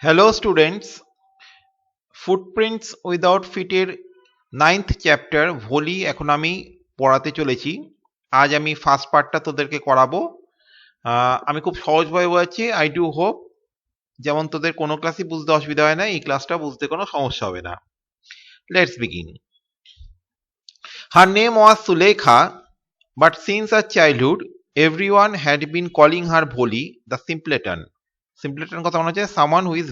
Hello students, footprints without ফিটের 9th chapter ভোলি এখন আমি পড়াতে চলেছি। আজ আমি ফার্স্ট পার্টটা তোদেরকে করাবো। আমি খুব সহজভাবে বলছি। আই ডু হোপ যেমন তোদের কোনো ক্লাসই বুঝতে অসুবিধা হয় না, এই ক্লাসটা বুঝতে কোনো সমস্যা হবে না। Let's begin. Her name was Sulekha, but since her childhood everyone had been calling her Bholi, the simpleton. Simpleton কথা মনে হচ্ছে someone who is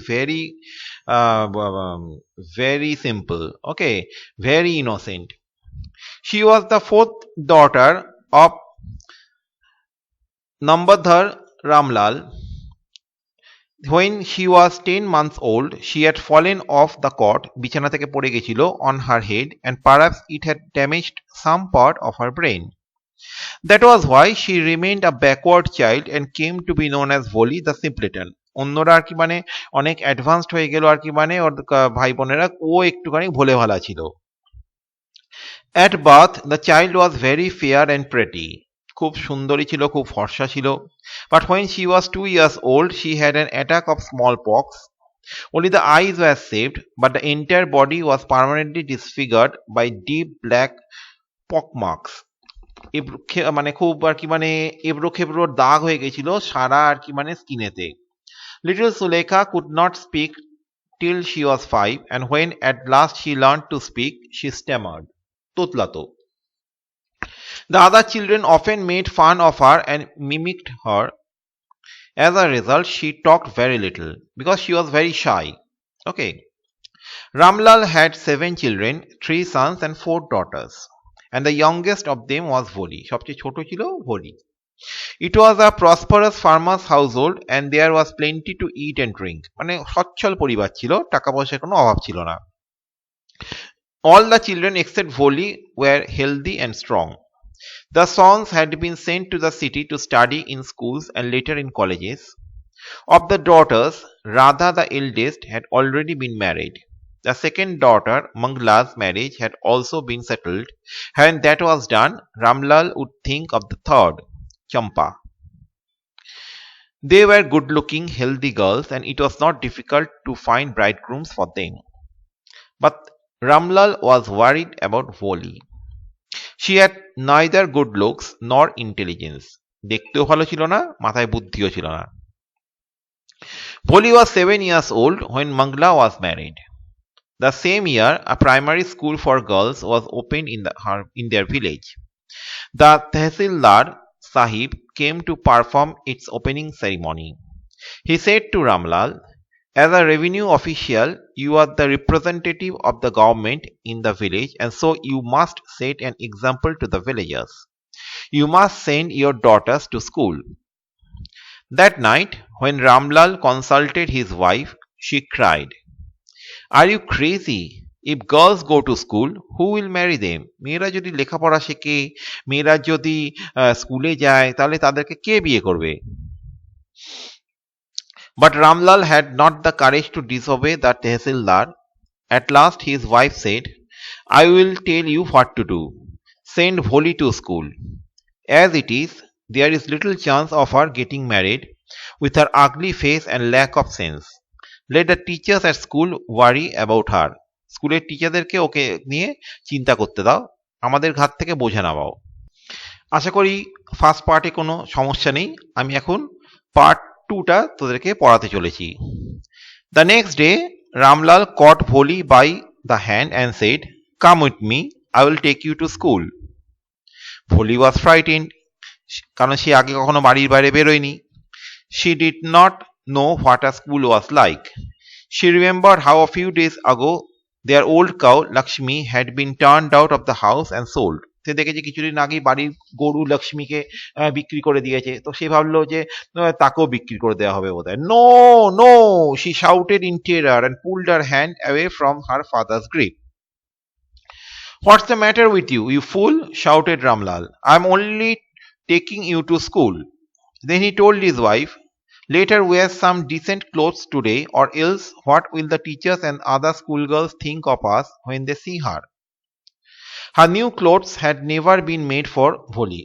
very simple, okay, very innocent. She was the fourth daughter of Nambadhar Ramlal. When she was 10 months old, she had fallen off the cot, বিছানা থেকে পড়ে গেছিল, on her head, and perhaps it had damaged some part of her brain. That was why she remained a backward child and came to be known as Bholi the simpleton. অন্যরা আর কি মানে অনেক advanced হয়ে গেল আর কি মানে ওর ভাই বোনেরা, ও একটুখানি ভোলে ভালা ছিল। At birth the child was very fair and pretty. খুব সুন্দরী ছিল, খুব ফর্সা ছিল। But when she was 2 years old she had an attack of smallpox. Only the eyes were saved, but the entire body was permanently disfigured by deep black pock marks. মানে খুব আর কি মানে এবড়ো খেবড়ো দাগ হয়ে গেছিল সারা আর কি মানে স্কিনেতে। Little Sulekha could not speak till she was 5, and when at last she learned to speak she stammered, তোতলাতো। The other children often made fun of her and mimicked her. As a result she talked very little because she was very shy. Okay. Ramlal had 7 children, 3 sons and 4 daughters, and the youngest of them was Bholi. সবচেয়ে ছোট ছিল Bholi. It was a prosperous farmer's household and there was plenty to eat and drink. মানে সচ্ছল পরিবার ছিল, টাকা পয়সার কোনো অভাব ছিল না। All the children except Bholi were healthy and strong. The sons had been sent to the city to study in schools and later in colleges. Of the daughters, Radha the eldest had already been married. The second daughter, Mangla's marriage had also been settled. When that was done, Ramlal would think of the third, Champa. They were good-looking, healthy girls, and it was not difficult to find bridegrooms for them. But Ramlal was worried about Bholi. She had neither good looks nor intelligence. দেখতেও ভালো ছিল না, মাথায় বুদ্ধিও ছিল না। Bholi was 7 years old when Mangla was married. The same year, a primary school for girls was opened in their village. The Tehsildar Sahib came to perform its opening ceremony. He said to Ramlal, "As a revenue official, you are the representative of the government in the village, and so you must set an example to the villagers. You must send your daughters to school." That night, when Ramlal consulted his wife, she cried, "Are you crazy? If girls go to school, who will marry them? মেয়েরা যদি লেখাপড়া শেখে, মেয়েরা যদি স্কুলে যায়, তাহলে তাদেরকে কে বিয়ে করবে?" But Ramlal had not the courage to disobey the Tehsildar. At last his wife said, "I will tell you what to do. Send Bholi to school. As it is, there is little chance of her getting married with her ugly face and lack of sense. Let the teachers at school worry about her. স্কুলের টিচারদেরকে ওকে নিয়ে চিন্তা করতে দাও, আমাদের ঘাট থেকে বোঝা নামাও।" আশা করি ফার্স্ট পার্টে কোনো সমস্যা নেই। আমি এখন পার্ট 2টা তোদেরকে পড়াতে চলেছি। The next day, Ramlal caught Bholi by the hand and said, "Come with me, I will take you to school." Bholi was frightened, কারণ সে আগে কখনো বাড়ির বাইরে বেরোয়নি। She did not know what a school was like. She remembered how a few days ago their old cow Lakshmi had been turned out of the house and sold. সে দেখেছে কিছুদিন আগেই বাড়ির গরু লক্ষ্মীকে বিক্রি করে দিয়েছে, তো সে ভাবলো যে তাকেও বিক্রি করে দেওয়া হবে বোধহয়। "No, no!" she shouted in terror and pulled her hand away from her father's grip. "What's the matter with you, you fool?" shouted Ramlal. "I'm only taking you to school." Then he told his wife, "Let her wear some decent clothes today, or else what will the teachers and other schoolgirls think of us when they see her?" Her new clothes had never been made for Bholi.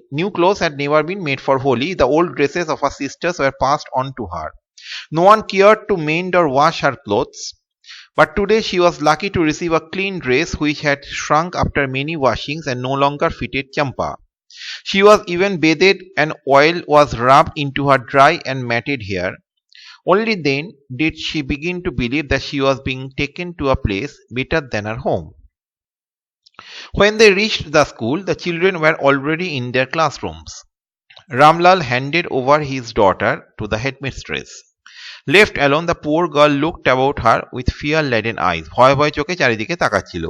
The old dresses of her sisters were passed on to her. No one cared to mend or wash her clothes. But today she was lucky to receive a clean dress which had shrunk after many washings and no longer fitted Champa. She was even bathed and oil was rubbed into her dry and matted hair. Only then did she begin to believe that she was being taken to a place better than her home. When they reached the school, the children were already in their classrooms. Ramlal handed over his daughter to the headmistress. Left alone, the poor girl looked about her with fear-laden eyes. ভয় ভয় চোখে চারিদিকে তাকাচ্ছিল।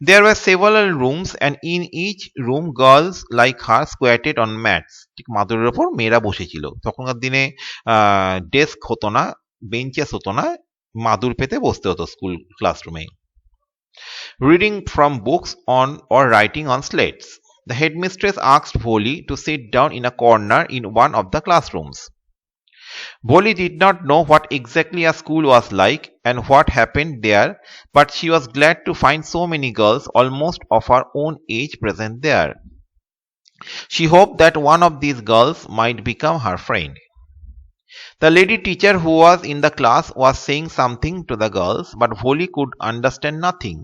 There were several rooms and in each room girls like her squatted on mats. ঠিক মাদুরের ওপর মেয়েরা বসেছিল। তখনকার দিনে ডেস্ক হতো না, বেঞ্চেস হতো না, মাদুর পেতে বসতে হতো স্কুল ক্লাসরুমে। Reading from books on or writing on slates. The headmistress asked Bholi to sit down in a corner in one of the classrooms. Bholi did not know what exactly a school was like and what happened there, but she was glad to find so many girls almost of her own age present there. She hoped that one of these girls might become her friend. The lady teacher who was in the class was saying something to the girls, but Bholi could understand nothing.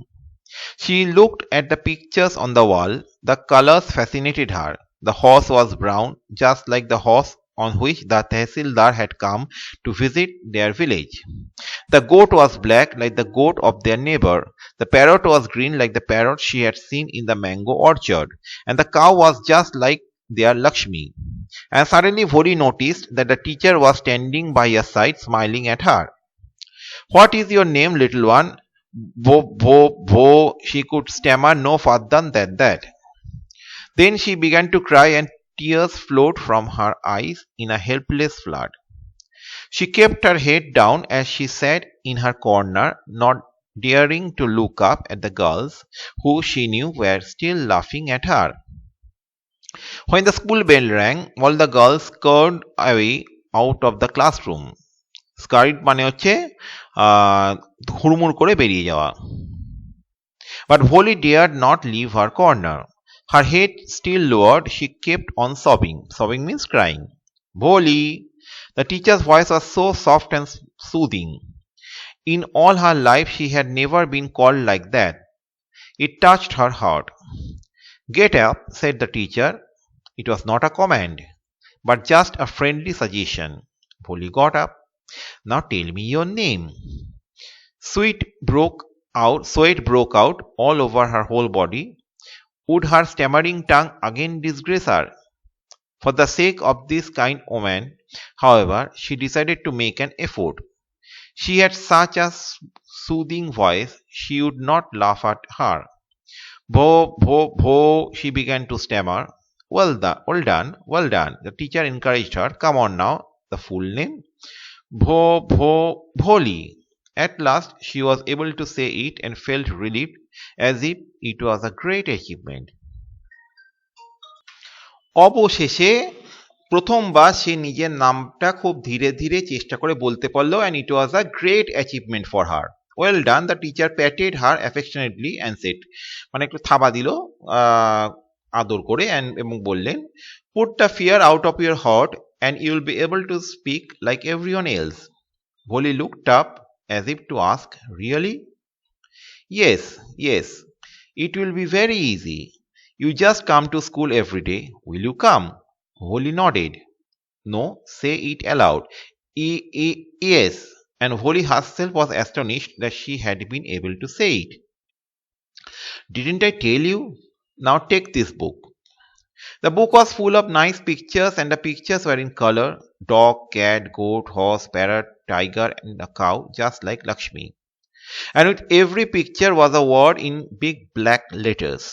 She looked at the pictures on the wall. The colors fascinated her. The horse was brown, just like the horse on which the Tehsildar had come to visit their village. The goat was black like the goat of their neighbor. The parrot was green like the parrot she had seen in the mango orchard. And the cow was just like their Lakshmi. And suddenly Bholi noticed that the teacher was standing by her side smiling at her. What is your name, little one? Bo, she could stammer no further than that. Then she began to cry and tears flowed from her eyes in a helpless flood. She kept her head down as she sat in her corner, not daring to look up at the girls who she knew were still laughing at her. When the school bell rang, all the girls scurried away out of the classroom. Scurried মানে হচ্ছে হুড়মুড় করে বেরিয়ে যাওয়া। But Bholi dared not leave her corner. Her head still lowered, she kept on sobbing. Sobbing means crying. Bholi! The teacher's voice was so soft and soothing. In all her life she had never been called like that. It touched her heart. Get up, said the teacher. It was not a command, but just a friendly suggestion. Bholi got up. Now tell me your name. Sweat broke out all over her whole body. Would her stammering tongue again disgrace her? For the sake of this kind woman, however, she decided to make an effort. She had such a soothing voice, she would not laugh at her. Bho, she began to stammer. Well done. The teacher encouraged her. Come on now, the full name. Bholi. At last she was able to say it and felt relieved as if it was a great achievement. অবশেষে প্রথমবার সে নিজের নামটা খুব ধীরে ধীরে চেষ্টা করে বলতে পারলো and it was a great achievement for her. Well done, the teacher patted her affectionately and said, মানে একটু থাবা দিল আদর করে এবং বললেন, put the fear out of your heart and you will be able to speak like everyone else. Bholi looked up as if to ask, really? Yes, it will be very easy. You just come to school every day. Will you come? Bholi nodded. No, say it aloud. Yes. And Bholi herself was astonished that she had been able to say it. Didn't I tell you? Now take this book. The book was full of nice pictures and the pictures were in color. Dog, cat, goat, horse, parrot, tiger and a cow, just like Lakshmi. And with every picture was a word in big black letters.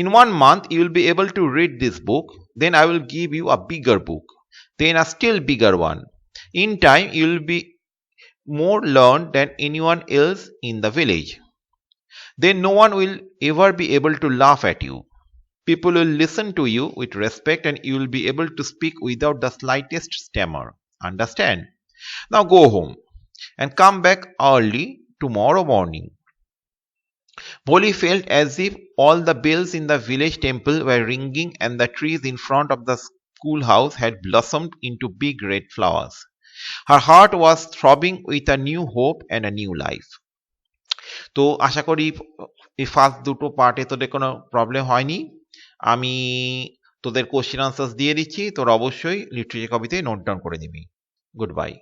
In 1 month you will be able to read this book, then I will give you a bigger book, then a still bigger one. In time you will be more learned than anyone else in the village. Then no one will ever be able to laugh at you. People will listen to you with respect and you will be able to speak without the slightest stammer. Understand? Now go home and come back early tomorrow morning. Bholi felt as if all the bells in the village temple were ringing and the trees in front of the schoolhouse had blossomed into big red flowers. Her heart was throbbing with a new hope and a new life. তো আশা করি এই first দুটো পার্টে তোদের কোনো problem হয়নি। আমি তোদের কোশ্চেন আনসার্স দিয়ে দিচ্ছি, তোরা অবশ্যই লিটারেচার কপিতে নোট ডাউন করে নিবি। Good bye.